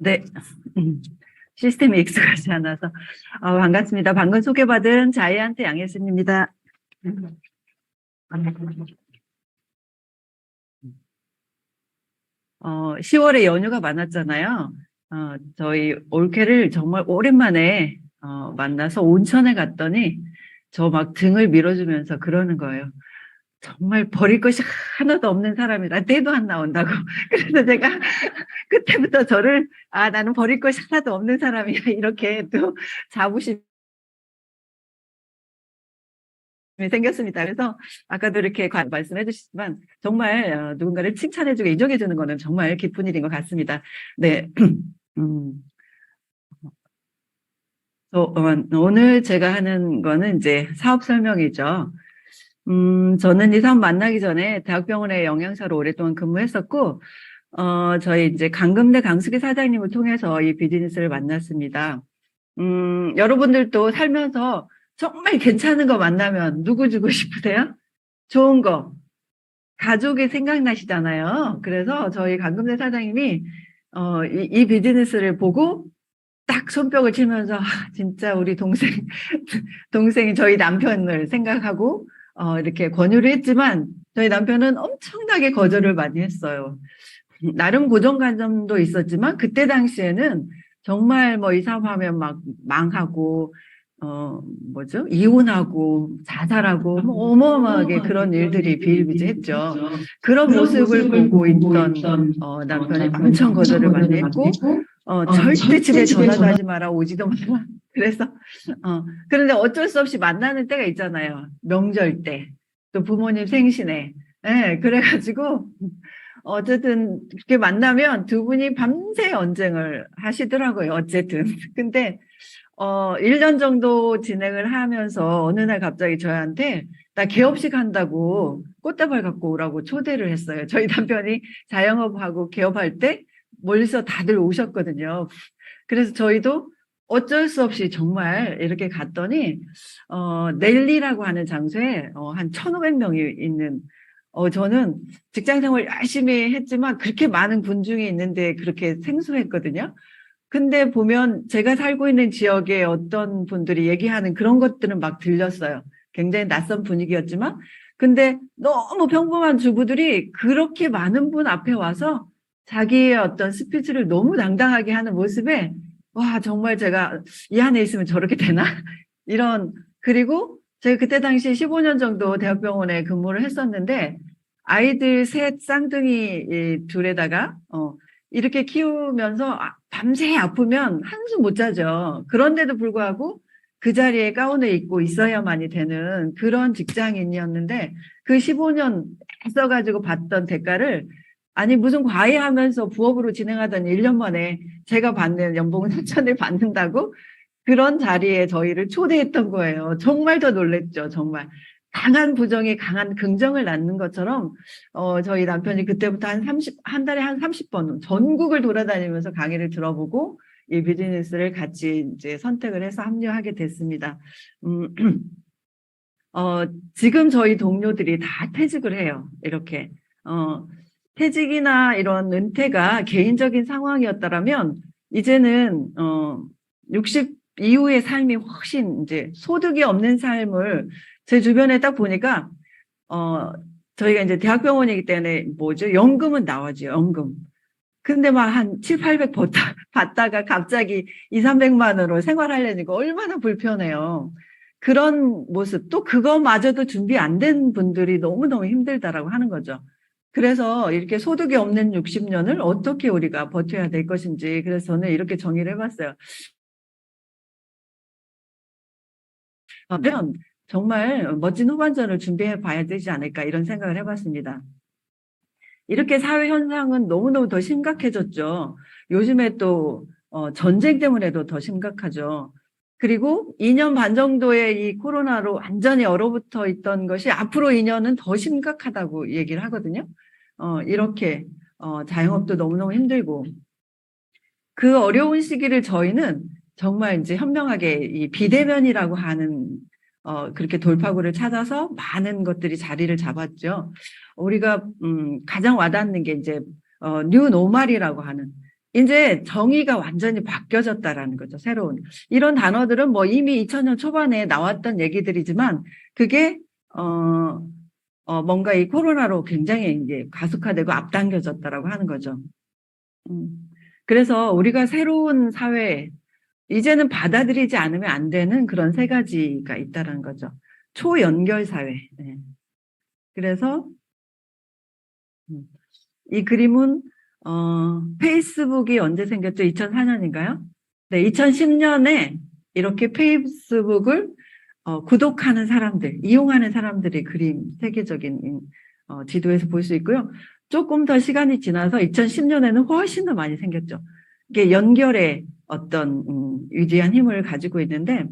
네. 시스템이 익숙하지 않아서. 반갑습니다. 방금 소개받은 자이언트 양혜순입니다. 10월에 연휴가 많았잖아요. 저희 올케를 정말 오랜만에 만나서 온천에 갔더니 저 막 등을 밀어주면서 그러는 거예요. 정말 버릴 것이 하나도 없는 사람이라 때도 안 나온다고. 그래서 제가 그때부터 저를 나는 버릴 것이 하나도 없는 사람이야 이렇게 또 자부심이 생겼습니다. 그래서 아까도 이렇게 말씀해 주시지만 정말 누군가를 칭찬해주고 인정해주는 거는 정말 기쁜 일인 것 같습니다. 네. 오늘 제가 하는 거는 이제 사업 설명이죠. 저는 이 사업 만나기 전에 대학병원의 영양사로 오랫동안 근무했었고, 저희 이제 강금대 강수기 사장님을 통해서 이 비즈니스를 만났습니다. 여러분들도 살면서 정말 괜찮은 거 만나면 누구 주고 싶으세요? 좋은 거. 가족이 생각나시잖아요. 그래서 저희 강금대 사장님이, 이 비즈니스를 보고 딱 손뼉을 치면서, 진짜 우리 동생이 저희 남편을 생각하고, 이렇게 권유를 했지만, 저희 남편은 엄청나게 거절을 많이 했어요. 나름 고정관념도 있었지만, 그때 당시에는 정말 뭐 이 사업하면 막 망하고, 이혼하고, 자살하고, 뭐 어마어마하게 그런 일들이 비일비재했죠. 그런 모습을 보고 있던, 남편이 엄청 거절을 많이 했고, 절대 집에 전화도 하지 마라, 오지도 마라. 그래서, 그런데 어쩔 수 없이 만나는 때가 있잖아요. 명절 때, 또 부모님 생신에. 예, 그래가지고, 어쨌든, 이렇게 만나면 두 분이 밤새 언쟁을 하시더라고요. 어쨌든. 근데, 1년 정도 진행을 하면서 어느 날 갑자기 저한테 나 개업식 한다고 꽃다발 갖고 오라고 초대를 했어요. 저희 남편이 자영업하고 개업할 때 멀리서 다들 오셨거든요. 그래서 저희도 어쩔 수 없이 정말 이렇게 갔더니, 넬리라고 하는 장소에 한 1,500명이 있는, 저는 직장 생활 열심히 했지만 그렇게 많은 군중이 있는데 그렇게 생소했거든요. 근데 보면 제가 살고 있는 지역에 어떤 분들이 얘기하는 그런 것들은 막 들렸어요. 굉장히 낯선 분위기였지만. 근데 너무 평범한 주부들이 그렇게 많은 분 앞에 와서 자기의 어떤 스피치를 너무 당당하게 하는 모습에, 와, 정말 제가 이 안에 있으면 저렇게 되나? 이런, 그리고 제가 그때 당시 15년 정도 대학병원에 근무를 했었는데, 아이들 셋 쌍둥이 둘에다가, 이렇게 키우면서 밤새 아프면 한숨 못 자죠. 그런데도 불구하고 그 자리에 가운을 입고 있어야만이 되는 그런 직장인이었는데 그 15년 써가지고 받던 대가를 아니 무슨 과외하면서 부업으로 진행하던 1년 만에 제가 받는 연봉 3천을 받는다고 그런 자리에 저희를 초대했던 거예요. 정말 더 놀랬죠. 정말. 강한 부정이 강한 긍정을 낳는 것처럼, 저희 남편이 그때부터 한 달에 한 30번 전국을 돌아다니면서 강의를 들어보고 이 비즈니스를 같이 이제 선택을 해서 합류하게 됐습니다. 지금 저희 동료들이 다 퇴직을 해요. 이렇게. 퇴직이나 이런 은퇴가 개인적인 상황이었다면 이제는, 60 이후의 삶이 훨씬 이제 소득이 없는 삶을 제 주변에 딱 보니까, 저희가 이제 대학병원이기 때문에 연금은 나와죠, 연금. 근데 막 한 7, 800 받다가 갑자기 2, 300만으로 생활하려니까 얼마나 불편해요. 그런 모습, 또 그거마저도 준비 안 된 분들이 너무너무 힘들다라고 하는 거죠. 그래서 이렇게 소득이 없는 60년을 어떻게 우리가 버텨야 될 것인지, 그래서 저는 이렇게 정의를 해봤어요. 그러면 정말 멋진 후반전을 준비해 봐야 되지 않을까 이런 생각을 해봤습니다. 이렇게 사회 현상은 너무너무 더 심각해졌죠. 요즘에 또 전쟁 때문에도 더 심각하죠. 그리고 2년 반 정도의 이 코로나로 완전히 얼어붙어 있던 것이 앞으로 2년은 더 심각하다고 얘기를 하거든요. 이렇게 자영업도 너무너무 힘들고 그 어려운 시기를 저희는 정말 이제 현명하게 이 비대면이라고 하는 그렇게 돌파구를 찾아서 많은 것들이 자리를 잡았죠. 우리가 가장 와닿는 게 이제 뉴 노멀이라고 하는 이제 정의가 완전히 바뀌어졌다라는 거죠. 새로운. 이런 단어들은 뭐 이미 2000년 초반에 나왔던 얘기들이지만 그게 뭔가 이 코로나로 굉장히 이제 가속화되고 앞당겨졌다라고 하는 거죠. 그래서 우리가 새로운 사회, 이제는 받아들이지 않으면 안 되는 그런 세 가지가 있다는 거죠. 초연결 사회. 네. 그래서 이 그림은 페이스북이 언제 생겼죠? 2004년인가요? 네, 2010년에 이렇게 페이스북을 구독하는 사람들, 이용하는 사람들의 그림, 세계적인 지도에서 볼 수 있고요. 조금 더 시간이 지나서 2010년에는 훨씬 더 많이 생겼죠. 이게 연결의 어떤 위대한 힘을 가지고 있는데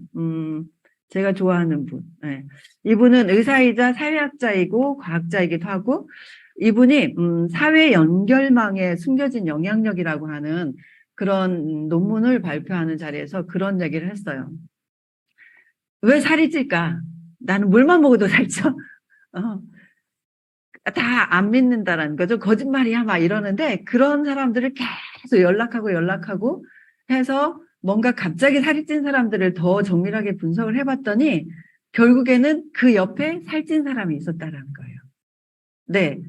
제가 좋아하는 분. 네. 이분은 의사이자 사회학자이고 과학자이기도 하고 이분이 사회 연결망에 숨겨진 영향력이라고 하는 그런 논문을 발표하는 자리에서 그런 얘기를 했어요. 왜 살이 찔까? 나는 물만 먹어도 살쪄. 다 안 믿는다라는 거죠. 거짓말이야 막 이러는데 그런 사람들을 계속 연락하고 해서 뭔가 갑자기 살이 찐 사람들을 더 정밀하게 분석을 해봤더니 결국에는 그 옆에 살찐 사람이 있었다라는 거예요. 네.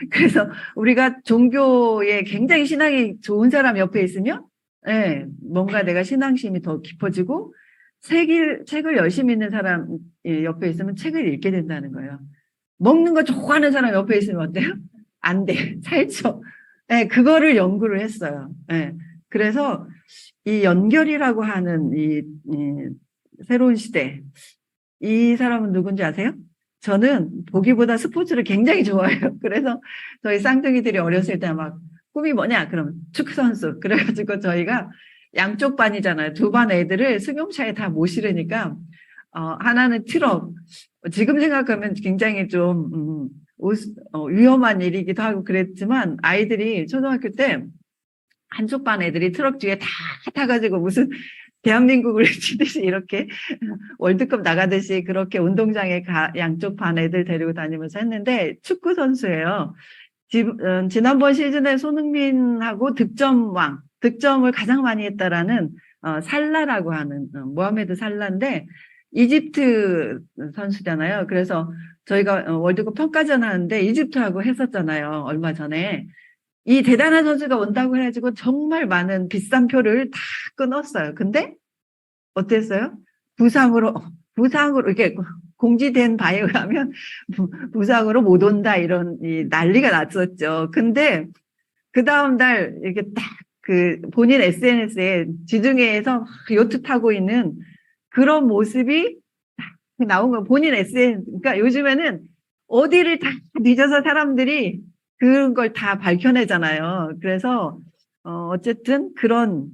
그래서 우리가 종교에 굉장히 신앙이 좋은 사람 옆에 있으면 네, 뭔가 내가 신앙심이 더 깊어지고 책을 열심히 읽는 사람 옆에 있으면 책을 읽게 된다는 거예요. 먹는 거 좋아하는 사람 옆에 있으면 어때요? 안 돼. 살쪄. 네, 그거를 연구를 했어요. 네, 그래서 이 연결이라고 하는 이 새로운 시대. 이 사람은 누군지 아세요? 저는 보기보다 스포츠를 굉장히 좋아해요. 그래서 저희 쌍둥이들이 어렸을 때 막 꿈이 뭐냐? 그러면 축구선수. 그래가지고 저희가 양쪽 반이잖아요. 두 반 애들을 승용차에 다 못 실으니까 하나는 트럭. 지금 생각하면 굉장히 좀 위험한 일이기도 하고 그랬지만 아이들이 초등학교 때 한쪽 반 애들이 트럭 뒤에 다 타가지고 무슨 대한민국을 치듯이 이렇게 월드컵 나가듯이 그렇게 운동장에 양쪽 반 애들 데리고 다니면서 했는데 축구 선수예요. 지난번 시즌에 손흥민하고 득점을 가장 많이 했다라는 살라라고 하는 모하메드 살라인데 이집트 선수잖아요. 그래서 저희가 월드컵 평가전 하는데 이집트하고 했었잖아요. 얼마 전에. 이 대단한 선수가 온다고 해가지고 정말 많은 비싼 표를 다 끊었어요. 근데 어땠어요? 부상으로 이렇게 공지된 바에 의하면 부상으로 못 온다 이런 난리가 났었죠. 근데 그 다음 날 이렇게 딱 그 본인 SNS에 지중해에서 요트 타고 있는 그런 모습이 나온 거 본인 SNS. 그러니까 요즘에는 어디를 다 뒤져서 사람들이 그런 걸 다 밝혀내잖아요. 그래서 어쨌든 그런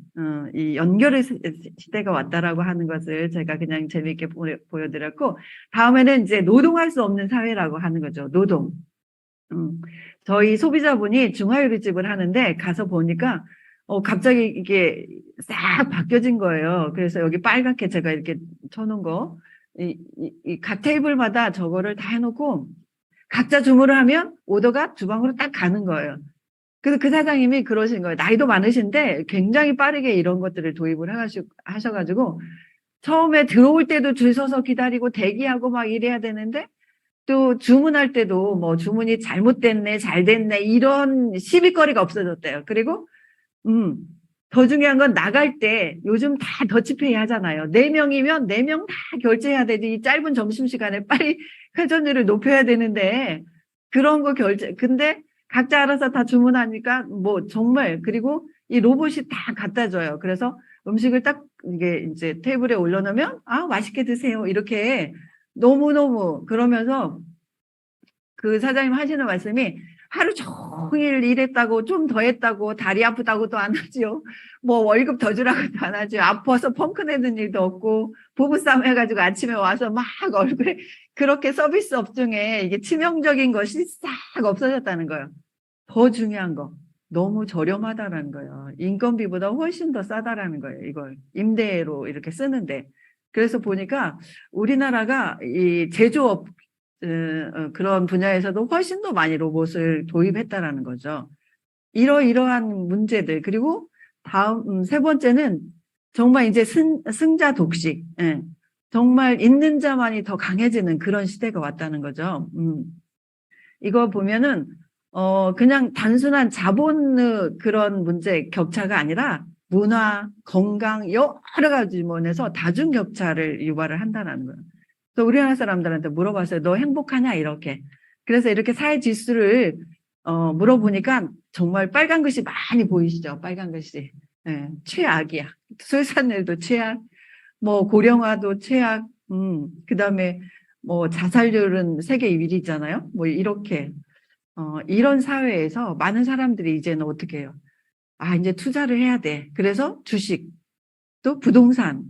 이 연결의 시대가 왔다라고 하는 것을 제가 그냥 재미있게 보여드렸고 다음에는 이제 노동할 수 없는 사회라고 하는 거죠. 노동. 저희 소비자분이 중화요리집을 하는데 가서 보니까 갑자기 이게 싹 바뀌어진 거예요. 그래서 여기 빨갛게 제가 이렇게 쳐놓은 거 각 테이블마다 저거를 다 해놓고 각자 주문을 하면 오더가 주방으로 딱 가는 거예요. 그래서 그 사장님이 그러신 거예요. 나이도 많으신데 굉장히 빠르게 이런 것들을 도입을 하셔가지고 처음에 들어올 때도 줄 서서 기다리고 대기하고 막 이래야 되는데 또 주문할 때도 뭐 주문이 잘못됐네, 잘 됐네 이런 시비거리가 없어졌대요. 그리고 더 중요한 건 나갈 때 요즘 다 더치페이 하잖아요. 4명이면 4명 다 결제해야 되지. 이 짧은 점심시간에 빨리 회전율을 높여야 되는데 그런 거 근데 각자 알아서 다 주문하니까 뭐 정말 그리고 이 로봇이 다 갖다 줘요. 그래서 음식을 딱 이게 이제 테이블에 올려놓으면 맛있게 드세요. 이렇게 너무너무 그러면서 그 사장님 하시는 말씀이 하루 종일 일했다고 좀 더 했다고 다리 아프다고도 안 하죠. 뭐 월급 더 주라고도 안 하죠. 아파서 펑크 내는 일도 없고 부부싸움 해가지고 아침에 와서 막 얼굴에 그렇게 서비스 업종에 이게 치명적인 것이 싹 없어졌다는 거예요. 더 중요한 거 너무 저렴하다라는 거예요. 인건비보다 훨씬 더 싸다라는 거예요. 이걸 임대로 이렇게 쓰는데 그래서 보니까 우리나라가 이 제조업 그런 분야에서도 훨씬 더 많이 로봇을 도입했다라는 거죠. 이러이러한 문제들. 그리고 다음, 세 번째는 정말 이제 승자 독식. 예. 정말 있는 자만이 더 강해지는 그런 시대가 왔다는 거죠. 이거 보면은, 그냥 단순한 자본의 그런 문제 격차가 아니라 문화, 건강, 여러 가지 면에서 다중 격차를 유발을 한다는 거예요. 그래서 우리나라 사람들한테 물어봤어요. 너 행복하냐? 이렇게. 그래서 이렇게 사회 지수를 물어보니까 정말 빨간 글씨 많이 보이시죠? 빨간 글씨. 예, 최악이야. 수산일도 최악, 뭐 고령화도 최악, 그다음에 뭐 자살률은 세계 1위잖아요. 뭐 이렇게 이런 사회에서 많은 사람들이 이제는 어떻게 해요? 아, 이제 투자를 해야 돼. 그래서 주식, 또 부동산,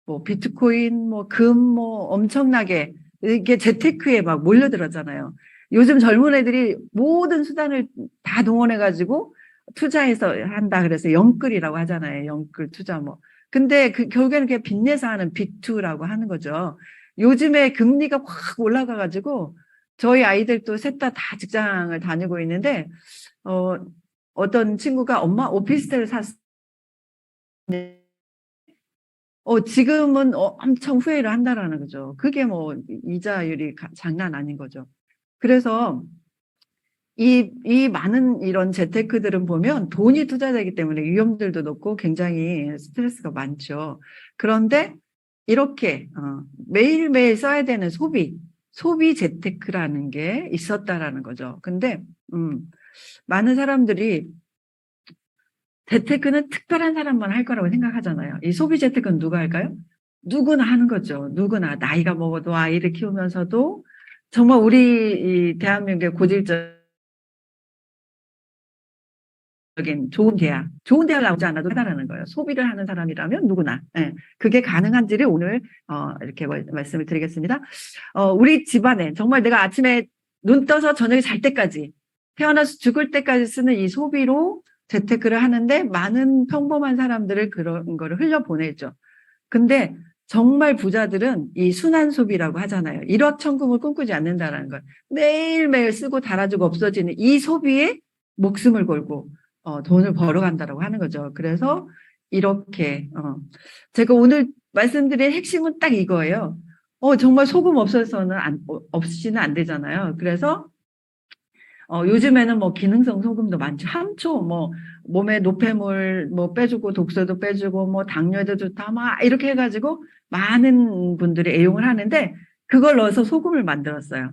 뭐 비트코인, 뭐 금, 뭐 엄청나게 이게 재테크에 막 몰려들었잖아요. 요즘 젊은 애들이 모든 수단을 다 동원해가지고 투자해서 한다. 그래서 영끌이라고 하잖아요. 영끌 투자 뭐. 근데 그 결국에는 그게 빚내서 하는 빅투라고 하는 거죠. 요즘에 금리가 확 올라가가지고 저희 아이들도 셋 다 직장을 다니고 있는데 어떤 친구가 엄마 오피스텔 샀는데 지금은 엄청 후회를 한다라는 거죠. 그게 뭐 이자율이 장난 아닌 거죠. 그래서 이 많은 이런 재테크들은 보면 돈이 투자되기 때문에 위험들도 높고 굉장히 스트레스가 많죠. 그런데 이렇게 매일매일 써야 되는 소비 재테크라는 게 있었다라는 거죠. 근데 많은 사람들이 재테크는 특별한 사람만 할 거라고 생각하잖아요. 이 소비 재테크는 누가 할까요? 누구나 하는 거죠. 누구나 나이가 먹어도 아이를 키우면서도 정말 우리 이 대한민국의 고질적인 좋은 대학 나오지 않아도 하다라는 거예요. 소비를 하는 사람이라면 누구나. 예, 그게 가능한지를 오늘 이렇게 말씀을 드리겠습니다. 우리 집안에 정말 내가 아침에 눈 떠서 저녁에 잘 때까지 태어나서 죽을 때까지 쓰는 이 소비로 재테크를 하는데 많은 평범한 사람들을 그런 거를 흘려보내죠. 근데 정말 부자들은 이 순환 소비라고 하잖아요. 일확천금을 꿈꾸지 않는다라는 걸. 매일매일 쓰고 달아주고 없어지는 이 소비에 목숨을 걸고 돈을 벌어간다라고 하는 거죠. 그래서 이렇게 제가 오늘 말씀드린 핵심은 딱 이거예요. 정말 소금 없어서는 없이는 안 되잖아요. 그래서 요즘에는 뭐 기능성 소금도 많죠. 함초, 뭐 몸에 노폐물 뭐 빼주고 독소도 빼주고 뭐 당뇨에도 좋다 막 이렇게 해가지고 많은 분들이 애용을 하는데 그걸 넣어서 소금을 만들었어요.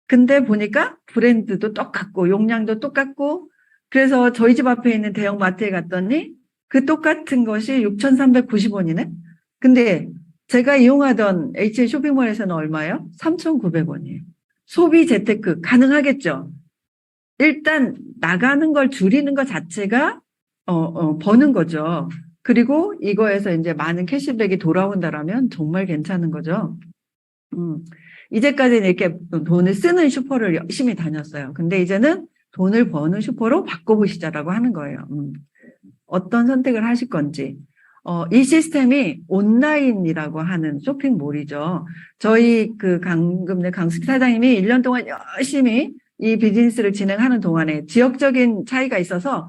근데 보니까 브랜드도 똑같고 용량도 똑같고 그래서 저희 집 앞에 있는 대형 마트에 갔더니 그 똑같은 것이 6,390원이네. 근데 제가 이용하던 HL 쇼핑몰에서는 얼마예요? 3,900원이에요. 소비 재테크 가능하겠죠? 일단 나가는 걸 줄이는 것 자체가 버는 거죠. 그리고 이거에서 이제 많은 캐시백이 돌아온다라면 정말 괜찮은 거죠. 이제까지는 이렇게 돈을 쓰는 슈퍼를 열심히 다녔어요. 근데 이제는 돈을 버는 슈퍼로 바꿔보시자라고 하는 거예요. 어떤 선택을 하실 건지. 이 시스템이 온라인이라고 하는 쇼핑몰이죠. 저희 그 강금래 강숙 사장님이 1년 동안 열심히 이 비즈니스를 진행하는 동안에 지역적인 차이가 있어서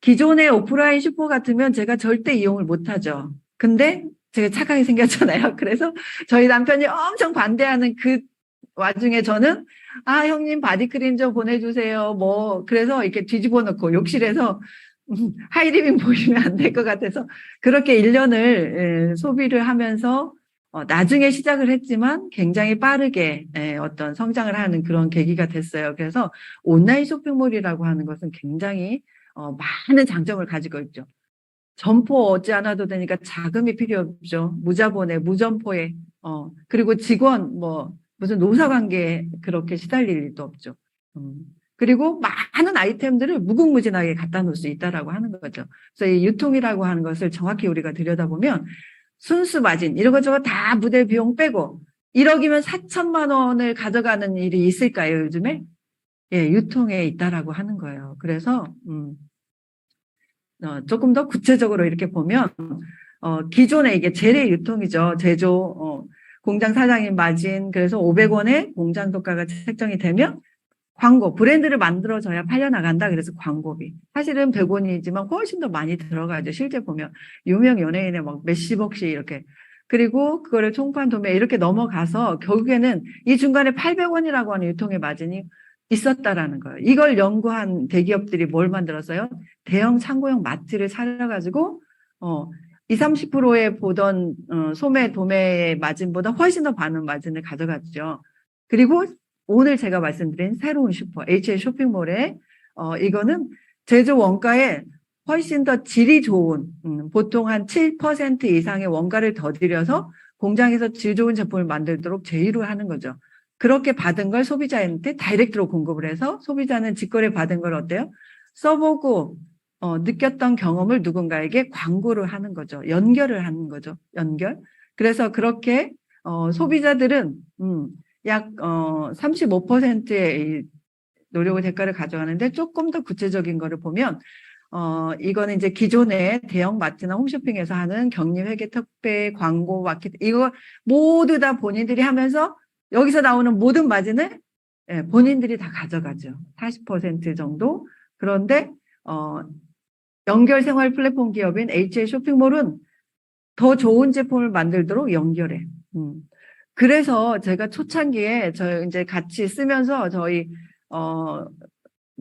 기존의 오프라인 슈퍼 같으면 제가 절대 이용을 못하죠. 근데 제가 착하게 생겼잖아요. 그래서 저희 남편이 엄청 반대하는 그 와중에 저는 형님 바디크림 좀 보내주세요. 뭐 그래서 이렇게 뒤집어 놓고 욕실에서 하이리빙 보이면 안 될 것 같아서 그렇게 1년을 소비를 하면서 나중에 시작을 했지만 굉장히 빠르게 어떤 성장을 하는 그런 계기가 됐어요. 그래서 온라인 쇼핑몰이라고 하는 것은 굉장히 많은 장점을 가지고 있죠. 점포 얻지 않아도 되니까 자금이 필요 없죠. 무자본에, 무점포에, 그리고 직원, 뭐, 무슨 노사관계에 그렇게 시달릴 일도 없죠. 그리고 많은 아이템들을 무궁무진하게 갖다 놓을 수 있다라고 하는 거죠. 그래서 이 유통이라고 하는 것을 정확히 우리가 들여다보면 순수 마진, 이런 것 저것 다 무대 비용 빼고 1억이면 4천만 원을 가져가는 일이 있을까요, 요즘에? 예, 유통에 있다라고 하는 거예요. 그래서, 조금 더 구체적으로 이렇게 보면 기존에 이게 재래 유통이죠. 제조 공장 사장님 마진 그래서 500원에 공장 도가가 책정이 되면 광고, 브랜드를 만들어져야 팔려나간다. 그래서 광고비. 사실은 100원이지만 훨씬 더 많이 들어가죠. 실제 보면 유명 연예인의 막 몇십억씩 이렇게. 그리고 그거를 총판 도매 이렇게 넘어가서 결국에는 이 중간에 800원이라고 하는 유통의 마진이 있었다라는 거예요. 이걸 연구한 대기업들이 뭘 만들었어요? 대형 창고형 마트를 차려가지고 20, 30%에 보던 소매 도매의 마진보다 훨씬 더 많은 마진을 가져갔죠. 그리고 오늘 제가 말씀드린 새로운 슈퍼 HL 쇼핑몰에 이거는 제조 원가에 훨씬 더 질이 좋은 보통 한 7% 이상의 원가를 더 들여서 공장에서 질 좋은 제품을 만들도록 제휴를 하는 거죠. 그렇게 받은 걸 소비자한테 다이렉트로 공급을 해서 소비자는 직거래 받은 걸 어때요? 써보고 느꼈던 경험을 누군가에게 광고를 하는 거죠. 연결을 하는 거죠. 연결. 그래서 그렇게 소비자들은 약 35%의 노력의 대가를 가져가는데 조금 더 구체적인 거를 보면 이거는 이제 기존의 대형 마트나 홈쇼핑에서 하는 격리회계 특배 광고 마케팅 이거 모두 다 본인들이 하면서 여기서 나오는 모든 마진을 본인들이 다 가져가죠. 40% 정도. 그런데 연결 생활 플랫폼 기업인 HL 쇼핑몰은 더 좋은 제품을 만들도록 연결해. 그래서 제가 초창기에 저희 이제 같이 쓰면서 저희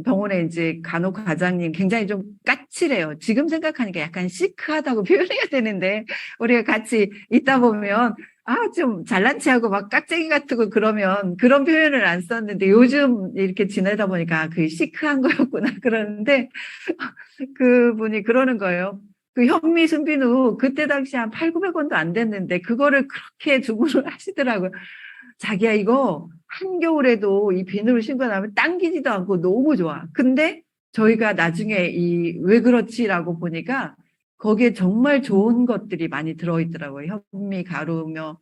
병원에 이제 간호 과장님 굉장히 좀 까칠해요. 지금 생각하니까 약간 시크하다고 표현해야 되는데 우리가 같이 있다 보면 좀 잘난 체하고 막 깍쟁이 같고 그러면 그런 표현을 안 썼는데 요즘 이렇게 지내다 보니까 그 시크한 거였구나 그러는데 그분이 그러는 거예요. 그 현미 순비누 그때 당시 한 800~900원도 안 됐는데 그거를 그렇게 주문을 하시더라고요. 자기야 이거 한겨울에도 이 비누를 신고 나면 당기지도 않고 너무 좋아. 근데 저희가 나중에 왜 그렇지라고 보니까 거기에 정말 좋은 것들이 많이 들어있더라고요. 현미 가루며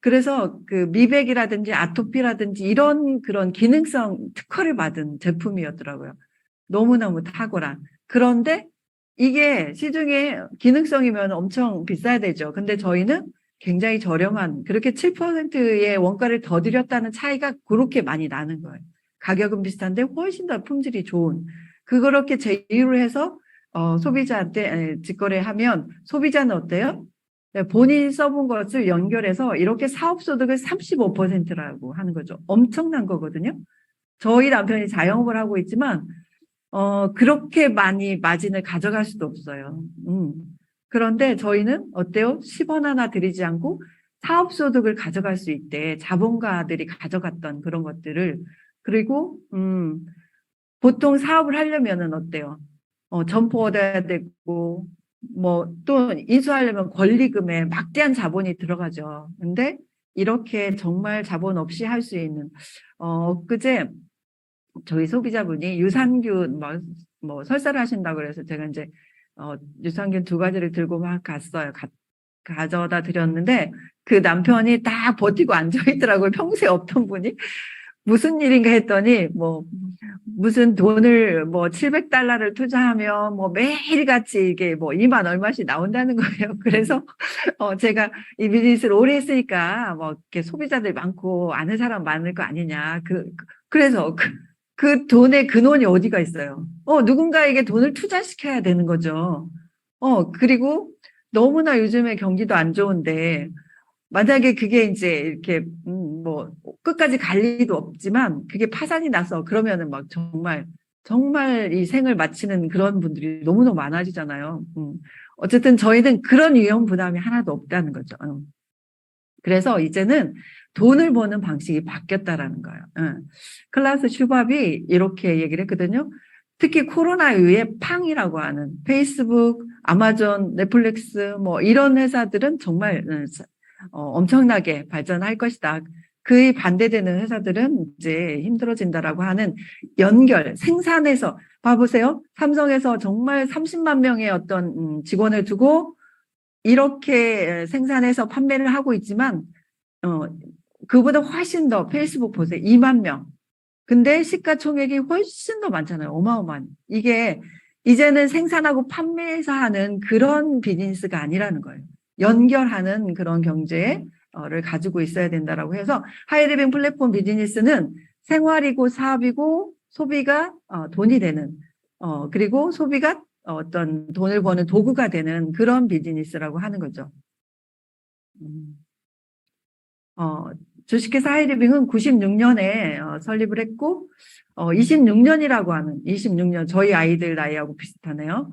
그래서 그 미백이라든지 아토피라든지 이런 그런 기능성 특허를 받은 제품이었더라고요. 너무너무 탁월한. 그런데 이게 시중에 기능성이면 엄청 비싸야 되죠. 근데 저희는 굉장히 저렴한 그렇게 7%의 원가를 더 들였다는 차이가 그렇게 많이 나는 거예요. 가격은 비슷한데 훨씬 더 품질이 좋은 그렇게 제휴를 해서 소비자한테 직거래하면 소비자는 어때요? 본인이 써본 것을 연결해서 이렇게 사업소득을 35%라고 하는 거죠. 엄청난 거거든요. 저희 남편이 자영업을 하고 있지만 그렇게 많이 마진을 가져갈 수도 없어요. 그런데 저희는 어때요? 10원 하나 들이지 않고 사업소득을 가져갈 수 있대. 자본가들이 가져갔던 그런 것들을. 그리고, 보통 사업을 하려면은 어때요? 점포 얻어야 되고, 또 인수하려면 권리금에 막대한 자본이 들어가죠. 근데 이렇게 정말 자본 없이 할 수 있는, 그제 저희 소비자분이 유산균 설사를 하신다고 그래서 제가 이제 유산균 2가지를 들고 막 갔어요. 가져다 드렸는데 그 남편이 딱 버티고 앉아있더라고요. 평소에 없던 분이. 무슨 일인가 했더니 무슨 돈을 $700를 투자하면 매일같이 이게 2만 얼마씩 나온다는 거예요. 그래서 제가 이 비즈니스를 오래 했으니까 이렇게 소비자들 많고 아는 사람 많을 거 아니냐. 그래서 그 돈의 근원이 어디가 있어요? 누군가에게 돈을 투자시켜야 되는 거죠. 그리고 너무나 요즘에 경기도 안 좋은데 만약에 그게 이제 이렇게 끝까지 갈 리도 없지만 그게 파산이 나서 그러면은 정말 이 생을 마치는 그런 분들이 너무너무 많아지잖아요. 어쨌든 저희는 그런 위험 부담이 하나도 없다는 거죠. 그래서 이제는 돈을 버는 방식이 바뀌었다라는 거예요. 클라우스 슈밥이 이렇게 얘기를 했거든요. 특히 코로나 이후에 팡이라고 하는 페이스북, 아마존, 넷플릭스 이런 회사들은 정말 엄청나게 발전할 것이다. 그에 반대되는 회사들은 이제 힘들어진다라고 하는 연결, 생산에서 봐보세요. 삼성에서 정말 30만 명의 어떤 직원을 두고 이렇게 생산해서 판매를 하고 있지만 그보다 훨씬 더 페이스북 보세요. 2만 명. 근데 시가총액이 훨씬 더 많잖아요. 어마어마한. 이게 이제는 생산하고 판매해서 하는 그런 비즈니스가 아니라는 거예요. 연결하는 그런 경제를 가지고 있어야 된다라고 해서 하이리빙 플랫폼 비즈니스는 생활이고 사업이고 소비가 돈이 되는 그리고 소비가 어떤 돈을 버는 도구가 되는 그런 비즈니스라고 하는 거죠. 주식회사 하이리빙은 96년에 설립을 했고 26년이라고 하는 26년 저희 아이들 나이하고 비슷하네요.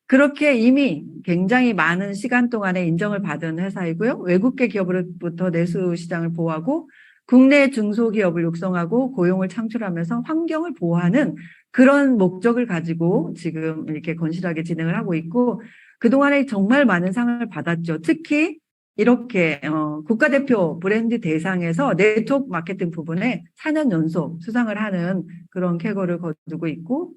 그렇게 이미 굉장히 많은 시간 동안에 인정을 받은 회사이고요. 외국계 기업으로부터 내수 시장을 보호하고 국내 중소기업을 육성하고 고용을 창출하면서 환경을 보호하는 그런 목적을 가지고 지금 이렇게 건실하게 진행을 하고 있고 그동안에 정말 많은 상을 받았죠. 특히 이렇게 국가대표 브랜드 대상에서 네트워크 마케팅 부분에 4년 연속 수상을 하는 그런 쾌거를 거두고 있고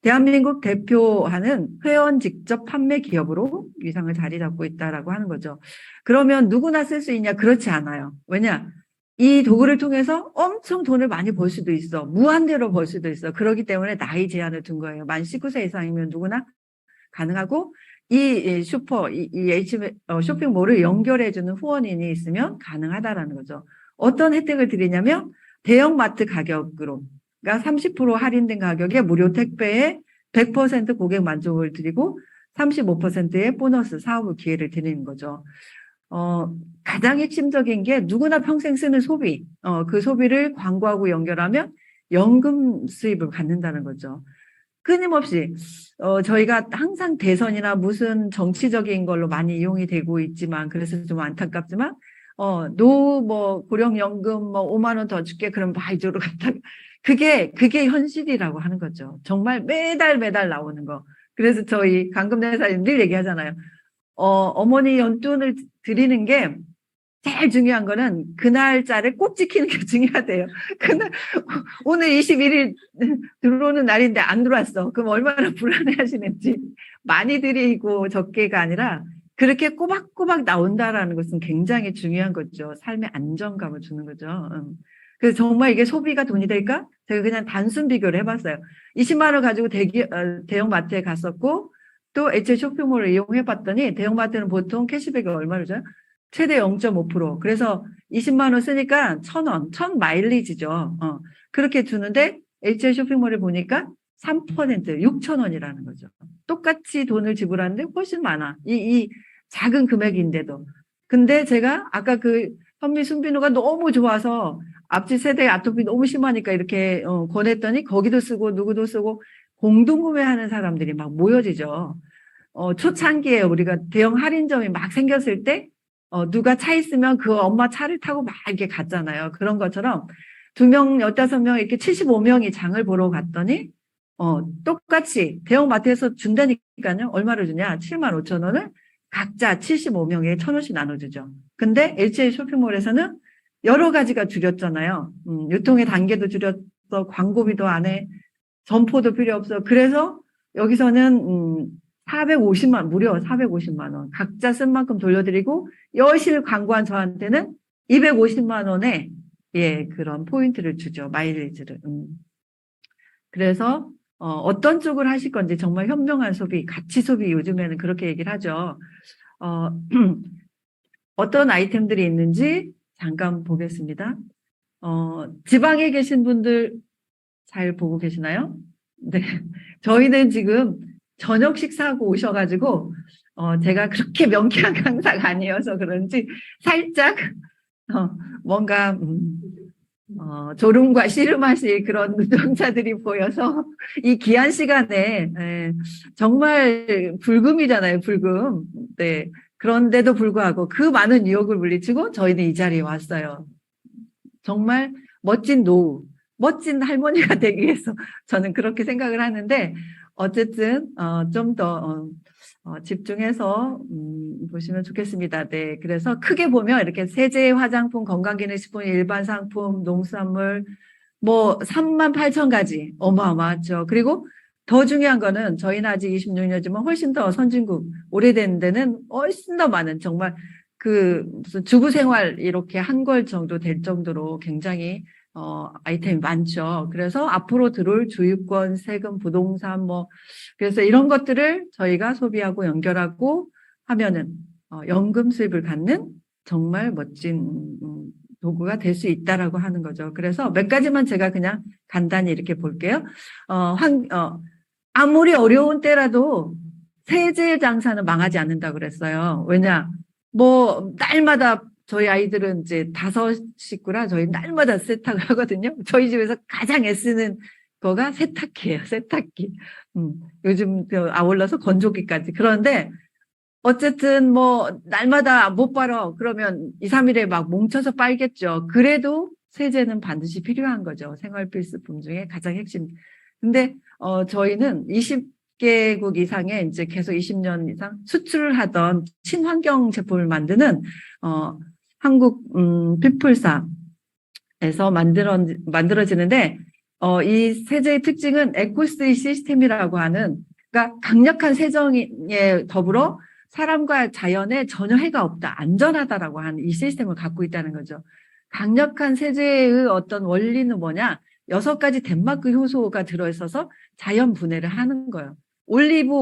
대한민국 대표하는 회원 직접 판매 기업으로 위상을 자리 잡고 있다라고 하는 거죠. 그러면 누구나 쓸 수 있냐? 그렇지 않아요. 왜냐? 이 도구를 통해서 엄청 돈을 많이 벌 수도 있어. 무한대로 벌 수도 있어. 그렇기 때문에 나이 제한을 둔 거예요. 만 19세 이상이면 누구나 가능하고 이 쇼핑몰을 연결해주는 후원인이 있으면 가능하다라는 거죠. 어떤 혜택을 드리냐면 대형마트 가격으로 그러니까 30% 할인된 가격에 무료 택배에 100% 고객 만족을 드리고 35%의 보너스 사업 기회를 드리는 거죠. 가장 핵심적인 게 누구나 평생 쓰는 소비, 그 소비를 광고하고 연결하면 연금 수입을 갖는다는 거죠. 끊임없이 저희가 항상 대선이나 무슨 정치적인 걸로 많이 이용이 되고 있지만 그래서 좀 안타깝지만 고령연금 5만 원 더 줄게 그럼 이쪽으로 갔다 그게 현실이라고 하는 거죠. 정말 매달 나오는 거. 그래서 저희 강금대사님 늘 얘기하잖아요. 어머니 연돈을 드리는 게 제일 중요한 거는 그날짜를 꼭 지키는 게 중요하대요. 그날 오늘 21일 들어오는 날인데 안 들어왔어. 그럼 얼마나 불안해 하시는지. 많이 드리고 적게가 아니라 그렇게 꼬박꼬박 나온다라는 것은 굉장히 중요한 거죠. 삶의 안정감을 주는 거죠. 그래서 정말 이게 소비가 돈이 될까? 제가 그냥 단순 비교를 해봤어요. 20만 원 가지고 대형 마트에 갔었고 또 엣지 쇼핑몰을 이용해봤더니 대형마트는 보통 캐시백이 얼마를 줘요? 최대 0.5%. 그래서 20만 원 쓰니까 1,000원, 1,000마일리지죠. 그렇게 주는데 엣지 쇼핑몰을 보니까 3% 6,000원이라는 거죠. 똑같이 돈을 지불하는데 훨씬 많아. 이 작은 금액인데도. 근데 제가 아까 그 현미 순비누가 너무 좋아서 앞집 세대 아토피 너무 심하니까 이렇게 권했더니 거기도 쓰고 누구도 쓰고 공동구매하는 사람들이 막 모여지죠. 초창기에 우리가 대형 할인점이 막 생겼을 때 누가 차 있으면 그 엄마 차를 타고 막 이렇게 갔잖아요. 그런 것처럼 2명, 15명 이렇게 75명이 장을 보러 갔더니 똑같이 대형마트에서 준다니까요. 얼마를 주냐? 75,000원을 각자 75명에 1,000원씩 나눠주죠. 근데 LCA 쇼핑몰에서는 여러 가지가 줄였잖아요. 유통의 단계도 줄였어, 광고비도 안 해, 점포도 필요 없어. 그래서 여기서는 450만, 무려 450만 원. 각자 쓴 만큼 돌려드리고, 여실 광고한 저한테는 250만 원에, 그런 포인트를 주죠. 마일리지를. 그래서, 어떤 쪽을 하실 건지 정말 현명한 소비, 가치 소비 요즘에는 그렇게 얘기를 하죠. 어떤 아이템들이 있는지 잠깐 보겠습니다. 지방에 계신 분들 잘 보고 계시나요? 네. 저희는 지금 저녁 식사하고 오셔가지고, 제가 그렇게 명쾌한 강사가 아니어서 그런지 살짝, 뭔가, 졸음과 씨름하실 그런 노동자들이 보여서 이 귀한 시간에, 정말 불금이잖아요, 불금. 네. 그런데도 불구하고 그 많은 유혹을 물리치고 저희는 이 자리에 왔어요. 정말 멋진 노후, 멋진 할머니가 되기 위해서 저는 그렇게 생각을 하는데 어쨌든 좀 더 집중해서 보시면 좋겠습니다. 네, 그래서 크게 보면 이렇게 세제, 화장품, 건강기능식품, 일반 상품, 농수산물 뭐 38,000가지 어마어마하죠. 그리고 더 중요한 거는 저희는 아직 26년이지만 훨씬 더 선진국 오래된 데는 훨씬 더 많은 정말 그 무슨 주부 생활 이렇게 한걸 정도 될 정도로 굉장히 아이템이 많죠. 그래서 앞으로 들어올 주유권, 세금, 부동산 뭐 그래서 이런 것들을 저희가 소비하고 연결하고 하면은 연금 수입을 갖는 정말 멋진 도구가 될 수 있다라고 하는 거죠. 그래서 몇 가지만 제가 그냥 간단히 이렇게 볼게요. 아무리 어려운 때라도 세제 장사는 망하지 않는다고 그랬어요. 왜냐? 뭐 날마다 저희 아이들은 이제 5식구라 저희 날마다 세탁을 하거든요. 저희 집에서 가장 애쓰는 거가 세탁기예요. 세탁기. 요즘 아울러서 건조기까지. 그런데 어쨌든 뭐 날마다 못 빨아 그러면 2, 3일에 막 뭉쳐서 빨겠죠. 그래도 세제는 반드시 필요한 거죠. 생활 필수품 중에 가장 핵심. 근데 저희는 20개국 이상에 이제 계속 20년 이상 수출을 하던 친환경 제품을 만드는 한국 피플사에서 만들어지는데 이 세제의 특징은 에코스테이 시스템이라고 하는, 그러니까 강력한 세정에 더불어 사람과 자연에 전혀 해가 없다, 안전하다라고 하는 이 시스템을 갖고 있다는 거죠. 강력한 세제의 어떤 원리는 뭐냐? 6가지 덴마크 효소가 들어있어서 자연 분해를 하는 거예요. 올리브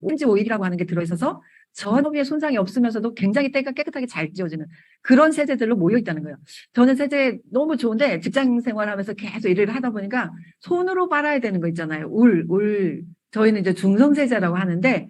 오일이라고 하는 게 들어있어서 전업의 손상이 없으면서도 굉장히 때가 깨끗하게 잘 지워지는 그런 세제들로 모여 있다는 거예요. 저는 세제 너무 좋은데 직장 생활하면서 계속 일을 하다 보니까 손으로 빨아야 되는 거 있잖아요. 울. 저희는 이제 중성세제라고 하는데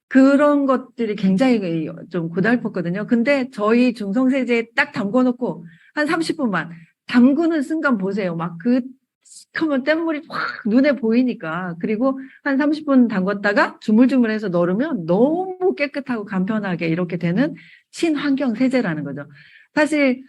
그런 것들이 굉장히 좀 고달팠거든요. 근데 저희 중성세제에 딱 담궈놓고 한 30분만 담그는 순간 보세요. 막 그 시커먼 뗏물이 확 눈에 보이니까. 그리고 한 30분 담궜다가 주물주물해서 널으면 너무 깨끗하고 간편하게 이렇게 되는 친환경 세제라는 거죠. 사실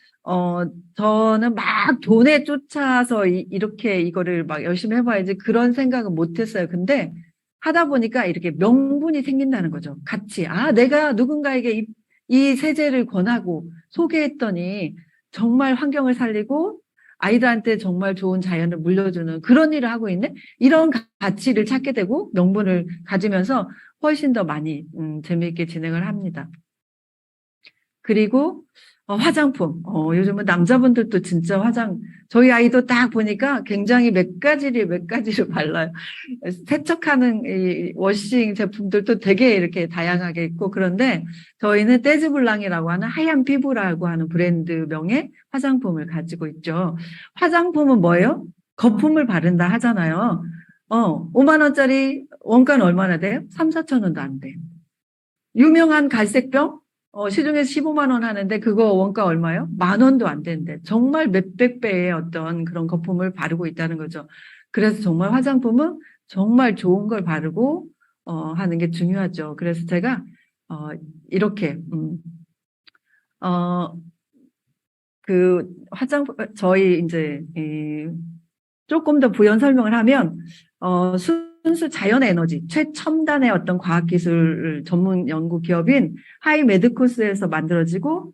저는 막 돈에 쫓아서 이렇게 이거를 막 열심히 해봐야지 그런 생각은 못했어요. 근데 하다 보니까 이렇게 명분이 생긴다는 거죠. 같이. 내가 누군가에게 이 세제를 권하고 소개했더니 정말 환경을 살리고 아이들한테 정말 좋은 자연을 물려주는 그런 일을 하고 있네? 이런 가치를 찾게 되고 명분을 가지면서 훨씬 더 많이 재미있게 진행을 합니다. 그리고 화장품. 요즘은 남자분들도 진짜 저희 아이도 딱 보니까 굉장히 몇 가지를 발라요. 세척하는 이 워싱 제품들도 되게 이렇게 다양하게 있고, 그런데 저희는 떼즈블랑이라고 하는 하얀 피부라고 하는 브랜드명의 화장품을 가지고 있죠. 화장품은 뭐예요? 거품을 바른다 하잖아요. 5만 원짜리 원가는 얼마나 돼요? 3, 4천 원도 안 돼요. 유명한 갈색병? 시중에서 15만 원 하는데 그거 원가 얼마요? 10,000원도 안 되는데 정말 몇백 배의 어떤 그런 거품을 바르고 있다는 거죠. 그래서 정말 화장품은 정말 좋은 걸 바르고 하는 게 중요하죠. 그래서 제가 이렇게 그 화장품 저희 이제 조금 더 부연 설명을 하면 순수 자연의 에너지, 최첨단의 어떤 과학기술 전문 연구 기업인 하이메드코스에서 만들어지고,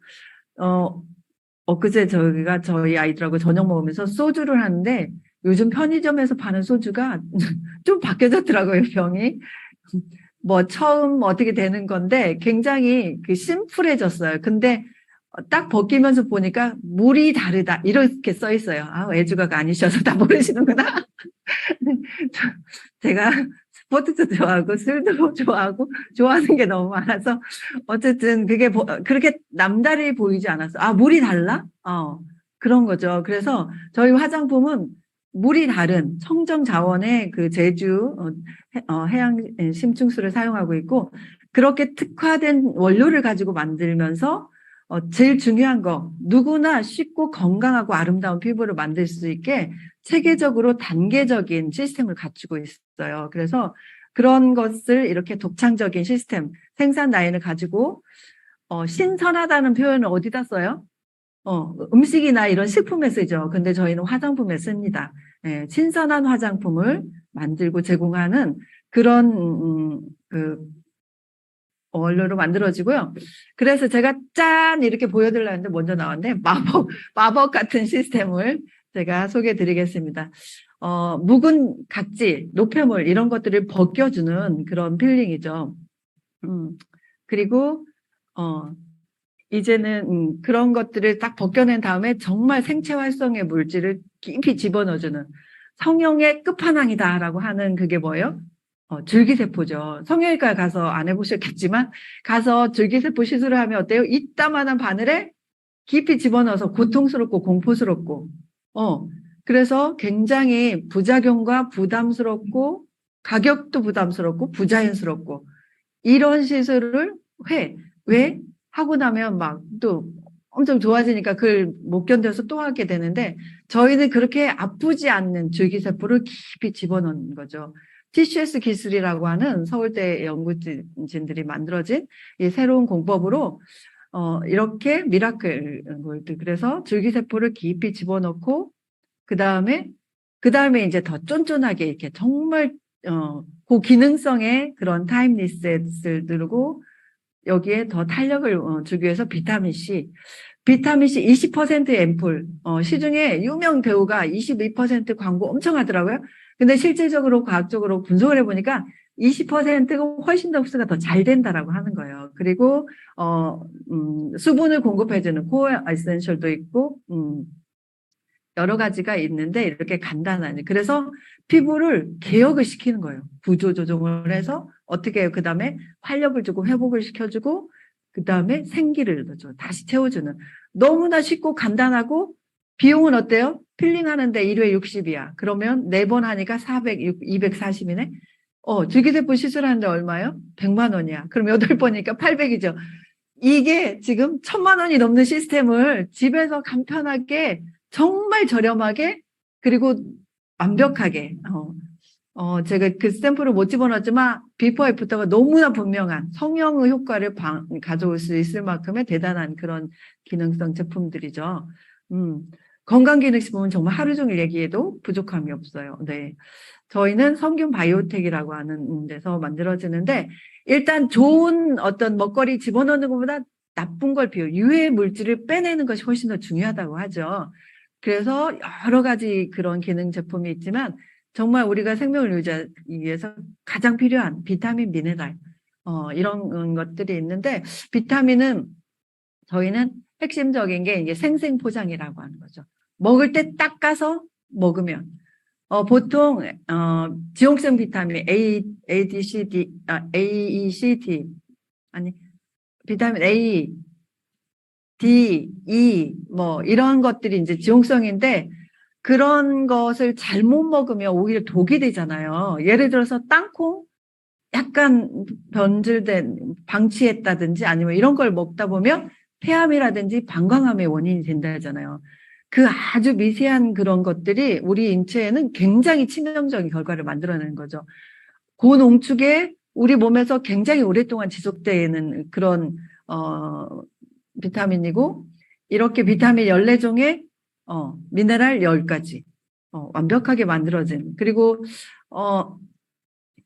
엊그제 저희가 저희 아이들하고 저녁 먹으면서 소주를 하는데 요즘 편의점에서 파는 소주가 좀 바뀌어졌더라고요, 병이. 뭐 처음 어떻게 되는 건데 굉장히 심플해졌어요. 근데 딱 벗기면서 보니까 물이 다르다 이렇게 써 있어요. 애주가가 아니셔서 다 모르시는구나. 제가 스포츠도 좋아하고 술도 좋아하고 좋아하는 게 너무 많아서 어쨌든 그게 그렇게 남다르게 보이지 않았어. 물이 달라? 그런 거죠. 그래서 저희 화장품은 물이 다른 청정 자원의 그 제주 해양 심층수를 사용하고 있고, 그렇게 특화된 원료를 가지고 만들면서 제일 중요한 거, 누구나 쉽고 건강하고 아름다운 피부를 만들 수 있게 체계적으로 단계적인 시스템을 갖추고 있어요. 그래서 그런 것을 이렇게 독창적인 시스템, 생산 라인을 가지고 신선하다는 표현을 어디다 써요? 음식이나 이런 식품에 쓰죠. 근데 저희는 화장품에 씁니다. 신선한 화장품을 만들고 제공하는 그런 원료로 만들어지고요. 그래서 제가 짠 이렇게 보여드리려는데 먼저 나왔는데 마법 같은 시스템을 제가 소개해 드리겠습니다. 묵은 각질, 노폐물 이런 것들을 벗겨주는 그런 필링이죠. 그리고 이제는 그런 것들을 딱 벗겨낸 다음에 정말 생체 활성의 물질을 깊이 집어넣어주는 성형의 끝판왕이다라고 하는 그게 뭐예요? 줄기세포죠. 성형외과 가서 안 해보셨겠지만 가서 줄기세포 시술을 하면 어때요? 이따만한 바늘에 깊이 집어넣어서 고통스럽고 공포스럽고 그래서 굉장히 부작용과 부담스럽고 가격도 부담스럽고 부자연스럽고 이런 시술을 왜? 하고 나면 막 또 엄청 좋아지니까 그걸 못 견뎌서 또 하게 되는데 저희는 그렇게 아프지 않는 줄기세포를 깊이 집어넣는 거죠. TCS 기술이라고 하는 서울대 연구진들이 만들어진 이 새로운 공법으로 이렇게 미라클 골드 그래서 줄기세포를 깊이 집어넣고 그 다음에 이제 더 쫀쫀하게 이렇게 정말 고기능성의 그런 타임 리셋을 누르고 여기에 더 탄력을 주기 위해서 비타민 C 20%의 앰플 시중에 유명 배우가 22% 광고 엄청 하더라고요. 근데 실질적으로 과학적으로 분석을 해보니까 20%가 훨씬 더 흡수가 더 잘 된다라고 하는 거예요. 그리고 수분을 공급해주는 코어 에센셜도 있고 여러 가지가 있는데 이렇게 간단하니 그래서 피부를 개혁을 시키는 거예요. 구조 조정을 해서 어떻게 해요? 그 다음에 활력을 주고 회복을 시켜주고 그 다음에 생기를 넣어줘. 다시 채워주는 너무나 쉽고 간단하고 비용은 어때요? 필링 하는데 1회 60이야. 그러면 4번 하니까 240이네. 줄기세포 시술하는데 얼마예요? 100만 원이야. 그럼 8번이니까 800이죠. 이게 지금 1000만 원이 넘는 시스템을 집에서 간편하게 정말 저렴하게 그리고 완벽하게 제가 그 스탬프를 못 집어넣었지만 비포 애프터가 너무나 분명한 성형의 효과를 가져올 수 있을 만큼의 대단한 그런 기능성 제품들이죠. 건강기능식품은 정말 하루 종일 얘기해도 부족함이 없어요. 네, 저희는 성균 바이오텍이라고 하는 데서 만들어지는데 일단 좋은 어떤 먹거리 집어넣는 것보다 나쁜 걸 유해 물질을 빼내는 것이 훨씬 더 중요하다고 하죠. 그래서 여러 가지 그런 기능 제품이 있지만 정말 우리가 생명을 유지하기 위해서 가장 필요한 비타민, 미네랄 이런 것들이 있는데 비타민은 저희는 핵심적인 게 이게 생생 포장이라고 하는 거죠. 먹을 때 딱 까서 먹으면 보통 지용성 비타민 A, D, C, D, A, E, C, D 아니 비타민 A, D, E 뭐 이런 것들이 이제 지용성인데 그런 것을 잘못 먹으면 오히려 독이 되잖아요. 예를 들어서 땅콩 약간 변질된 방치했다든지 아니면 이런 걸 먹다 보면 폐암이라든지 방광암의 원인이 된다잖아요. 그 아주 미세한 그런 것들이 우리 인체에는 굉장히 치명적인 결과를 만들어내는 거죠. 고농축에 우리 몸에서 굉장히 오랫동안 지속되는 그런 비타민이고 이렇게 비타민 14종에 미네랄 10가지 완벽하게 만들어진 그리고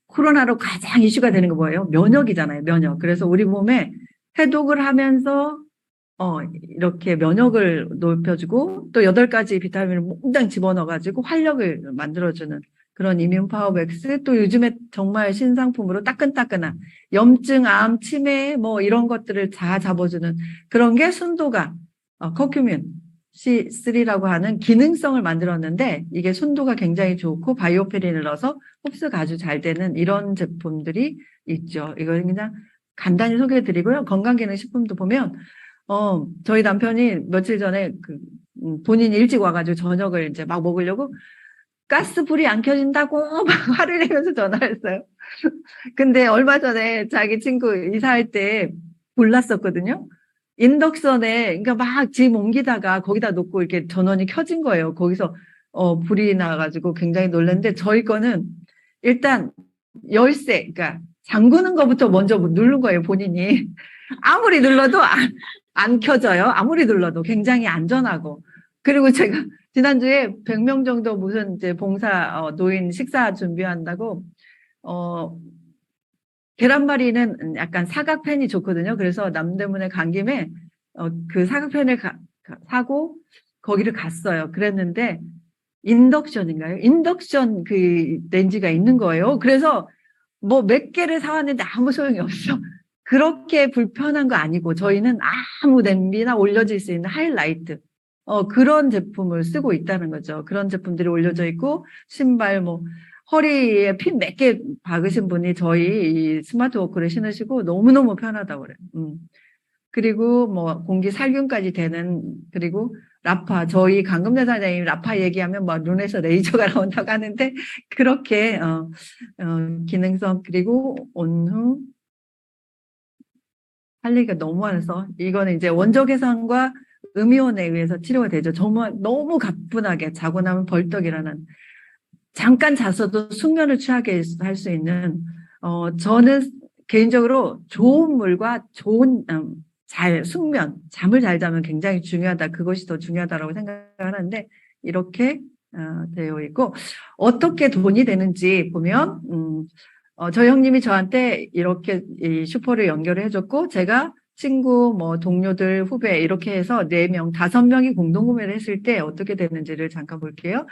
코로나로 가장 이슈가 되는 거 뭐예요? 면역이잖아요. 면역. 그래서 우리 몸에 해독을 하면서 이렇게 면역을 높여주고 또 8가지 비타민을 몽땅 집어넣어가지고 활력을 만들어주는 그런 이뮨 파워백스 또 요즘에 정말 신상품으로 따끈따끈한 염증, 암, 치매 뭐 이런 것들을 다 잡아주는 그런 게 순도가 커큐민 C3라고 하는 기능성을 만들었는데 이게 순도가 굉장히 좋고 바이오페린을 넣어서 흡수가 아주 잘 되는 이런 제품들이 있죠. 이거 그냥 간단히 소개해드리고요. 건강기능식품도 보면 저희 남편이 며칠 전에 본인이 일찍 와가지고 저녁을 이제 막 먹으려고 가스불이 안 켜진다고 막 화를 내면서 전화했어요. 근데 얼마 전에 자기 친구 이사할 때 몰랐었거든요. 인덕션에 그러니까 막 짐 옮기다가 거기다 놓고 이렇게 전원이 켜진 거예요. 거기서 불이 나가지고 굉장히 놀랐는데 저희 거는 일단 열쇠 그러니까 잠그는 것부터 먼저 누른 거예요. 본인이 아무리 눌러도 안 켜져요. 아무리 눌러도 굉장히 안전하고 그리고 제가 지난주에 100명 정도 무슨 이제 봉사 노인 식사 준비한다고 계란말이는 약간 사각팬이 좋거든요. 그래서 남대문에 간 김에 그 사각팬을 사고 거기를 갔어요. 그랬는데 인덕션인가요? 인덕션 그 렌지가 있는 거예요. 그래서 뭐 몇 개를 사왔는데 아무 소용이 없어. 그렇게 불편한 거 아니고 저희는 아무 냄비나 올려질 수 있는 하이라이트 그런 제품을 쓰고 있다는 거죠. 그런 제품들이 올려져 있고 신발 뭐 허리에 핀 몇 개 박으신 분이 저희 이 스마트 워크를 신으시고 너무너무 편하다고 그래요. 그리고 뭐 공기 살균까지 되는, 그리고 라파, 저희 강금자 사장님 라파 얘기하면 뭐 눈에서 레이저가 나온다고 하는데 그렇게 기능성, 그리고 온후, 할 얘기가 너무 많아서 이거는 이제 원적 해상과 음이온에 의해서 치료가 되죠. 정말 너무 가뿐하게 자고 나면 벌떡 일어나는, 잠깐 잤어도 숙면을 취하게 할 수 있는, 저는 개인적으로 좋은 물과 좋은 숙면, 잠을 잘 자면 굉장히 중요하다. 그것이 더 중요하다라고 생각하는데 이렇게 되어 있고, 어떻게 돈이 되는지 보면 저희 형님이 저한테 이렇게 이 슈퍼를 연결을 해줬고, 제가 친구, 뭐 동료들, 후배 이렇게 해서 4명, 5명이 공동구매를 했을 때 어떻게 되는지를 잠깐 볼게요.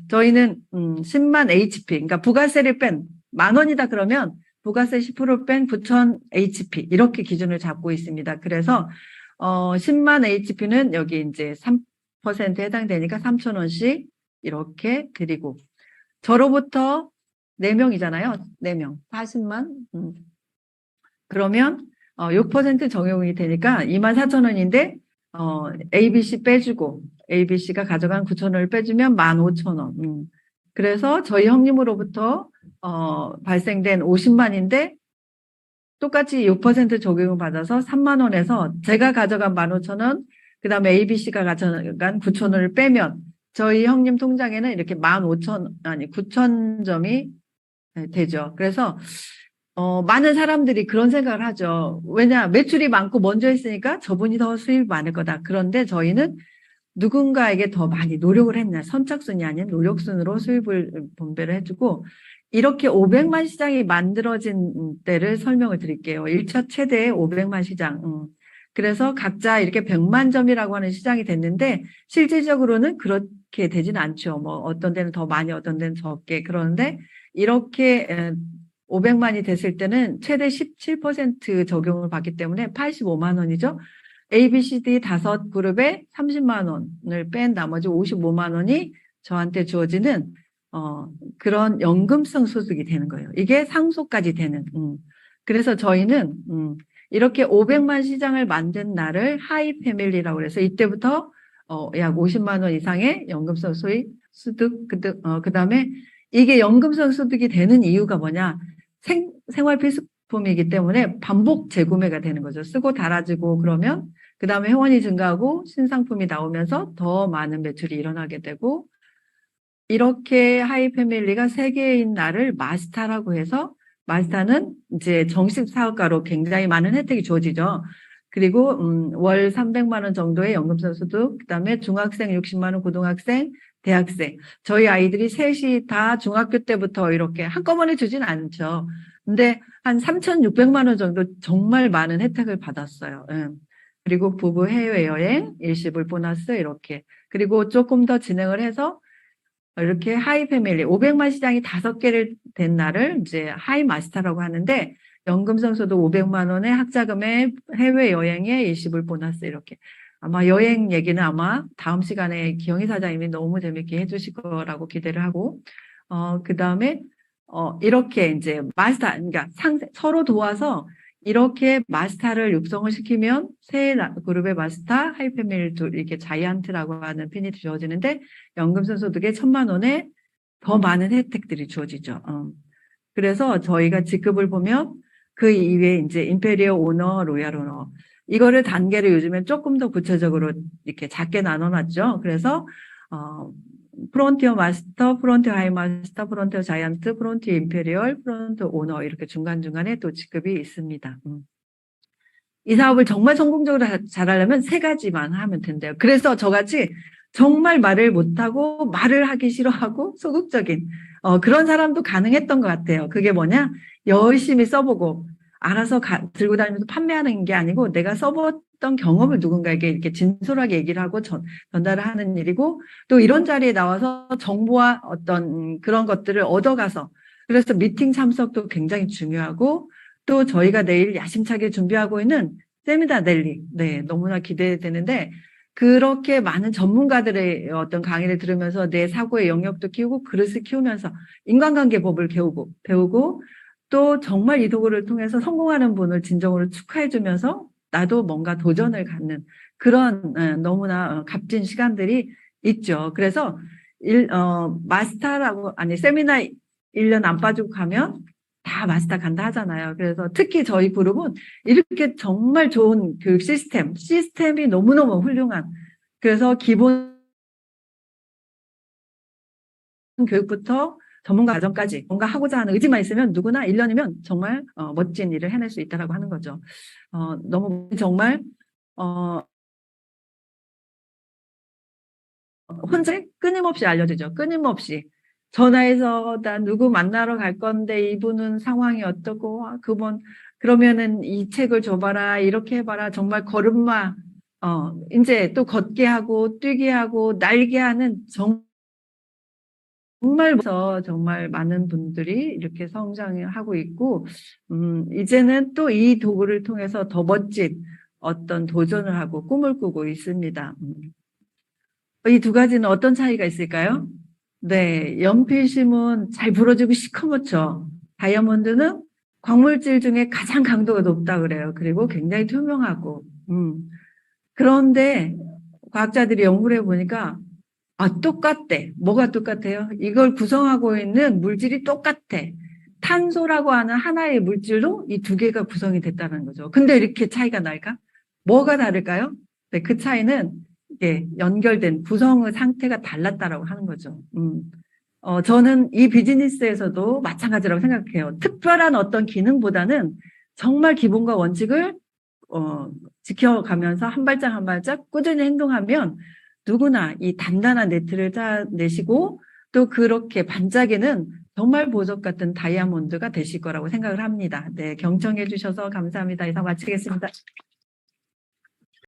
저희는 10만 HP, 그러니까 부가세를 뺀 10,000원이다 그러면 부가세 10%뺀 9,000 HP 이렇게 기준을 잡고 있습니다. 그래서 10만 HP는 여기 이제 3%에 해당되니까 3,000원씩 이렇게 드리고, 저로부터 4명이잖아요. 4명 40만. 그러면 6% 적용이 되니까 24,000원인데 ABC 빼주고, ABC가 가져간 9,000원을 빼주면 15,000원. 그래서 저희 형님으로부터 발생된 50만인데 똑같이 6% 적용을 받아서 3만 원에서 제가 가져간 15,000원, 그 다음에 ABC가 가져간 9,000원을 빼면 저희 형님 통장에는 이렇게 9,000점이 되죠. 그래서 많은 사람들이 그런 생각을 하죠. 왜냐, 매출이 많고 먼저 했으니까 저분이 더 수입이 많을 거다. 그런데 저희는 누군가에게 더 많이 노력을 했냐, 선착순이 아닌 노력순으로 수입을 분배를 해주고, 이렇게 500만 시장이 만들어진 때를 설명을 드릴게요. 1차 최대의 500만 시장. 그래서 각자 이렇게 100만 점이라고 하는 시장이 됐는데 실질적으로는 그렇게 되진 않죠. 뭐 어떤 데는 더 많이, 어떤 데는 적게. 그런데 이렇게 500만이 됐을 때는 최대 17% 적용을 받기 때문에 85만 원이죠. A, B, C, D 5그룹에 30만 원을 뺀 나머지 55만 원이 저한테 주어지는 그런 연금성 소득이 되는 거예요. 이게 상속까지 되는. 그래서 저희는 이렇게 500만 시장을 만든 날을 하이 패밀리라고 해서 이때부터 약 50만 원 이상의 연금성 소득, 그다음에 이게 연금성 소득이 되는 이유가 뭐냐? 생활 필수품이기 때문에 반복 재구매가 되는 거죠. 쓰고 달아지고 그러면 그 다음에 회원이 증가하고 신상품이 나오면서 더 많은 매출이 일어나게 되고, 이렇게 하이 패밀리가 3개인 날을 마스타라고 해서, 마스타는 이제 정식 사업가로 굉장히 많은 혜택이 주어지죠. 그리고 월 300만 원 정도의 연금성 소득, 그다음에 중학생 60만 원, 고등학생, 대학생. 저희 아이들이 셋이 다 중학교 때부터 이렇게 한꺼번에 주진 않죠. 근데 한 3,600만 원 정도 정말 많은 혜택을 받았어요. 그리고 부부 해외여행, 일시불 보너스 이렇게. 그리고 조금 더 진행을 해서 이렇게 하이 패밀리 500만 시장이 5개를 된 날을 이제 하이 마스터라고 하는데, 연금성 소득 500만 원에 학자금에 해외여행에 일시불 보너스 이렇게. 아마 여행 얘기는 아마 다음 시간에 기영희 사장님이 너무 재밌게 해주실 거라고 기대를 하고, 그 다음에 이렇게 이제 마스터, 그러니까 서로 도와서 이렇게 마스터를 육성을 시키면 새 그룹의 마스터, 하이패밀리 둘, 이렇게 자이언트라고 하는 핀이 주어지는데 연금성 소득에 1,000만 원에 더 많은 혜택들이 주어지죠. 그래서 저희가 직급을 보면 그 이외에 이제 임페리얼 오너, 로얄 오너, 이거를 단계를 요즘엔 조금 더 구체적으로 이렇게 작게 나눠놨죠. 그래서 프론티어 마스터, 프론티어 하이 마스터, 프론티어 자이언트, 프론티어 임페리얼, 프론티어 오너 이렇게 중간중간에 또 직급이 있습니다. 이 사업을 정말 성공적으로 잘하려면 3가지만 하면 된대요. 그래서 저같이 정말 말을 못하고 말을 하기 싫어하고 소극적인 그런 사람도 가능했던 것 같아요. 그게 뭐냐? 열심히 써보고 알아서 들고 다니면서 판매하는 게 아니고 내가 써봤던 경험을 누군가에게 이렇게 진솔하게 얘기를 하고 전달을 하는 일이고, 또 이런 자리에 나와서 정보와 어떤 그런 것들을 얻어가서, 그래서 미팅 참석도 굉장히 중요하고, 또 저희가 내일 야심차게 준비하고 있는 세미나 랠리, 네, 너무나 기대되는데 그렇게 많은 전문가들의 어떤 강의를 들으면서 내 사고의 영역도 키우고 그릇을 키우면서 인간관계 법을 배우고 또 정말 이 도구를 통해서 성공하는 분을 진정으로 축하해주면서 나도 뭔가 도전을 갖는 그런 너무나 값진 시간들이 있죠. 그래서 마스터라고 아니 세미나 1년 안 빠지고 가면 다 마스터 간다 하잖아요. 그래서 특히 저희 그룹은 이렇게 정말 좋은 교육 시스템이 너무너무 훌륭한. 그래서 기본 교육부터 전문가 과정까지 뭔가 하고자 하는 의지만 있으면 누구나 1년이면 정말 멋진 일을 해낼 수 있다라고 하는 거죠. 너무 정말 혼자 끊임없이 알려주죠. 끊임없이. 전화해서 나 누구 만나러 갈 건데 이분은 상황이 어떠고 그분 그러면은 이 책을 줘봐라 이렇게 해봐라 정말 걸음마 이제 또 걷게 하고 뛰게 하고 날게 하는 정말 많은 분들이 이렇게 성장을 하고 있고 이제는 또 이 도구를 통해서 더 멋진 어떤 도전을 하고 꿈을 꾸고 있습니다. 이 두 가지는 어떤 차이가 있을까요? 네, 연필심은 잘 부러지고 시커멓죠. 다이아몬드는 광물질 중에 가장 강도가 높다 그래요. 그리고 굉장히 투명하고. 그런데 과학자들이 연구를 해보니까 똑같대. 뭐가 똑같아요? 이걸 구성하고 있는 물질이 똑같아. 탄소라고 하는 하나의 물질로 이 두 개가 구성이 됐다는 거죠. 근데 이렇게 차이가 날까? 뭐가 다를까요? 네, 그 차이는 이게 연결된 구성의 상태가 달랐다라고 하는 거죠. 저는 이 비즈니스에서도 마찬가지라고 생각해요. 특별한 어떤 기능보다는 정말 기본과 원칙을 지켜가면서 한 발짝 한 발짝 꾸준히 행동하면 누구나 이 단단한 네트를 짜내시고 또 그렇게 반짝이는 정말 보석 같은 다이아몬드가 되실 거라고 생각을 합니다. 네, 경청해 주셔서 감사합니다. 이상 마치겠습니다.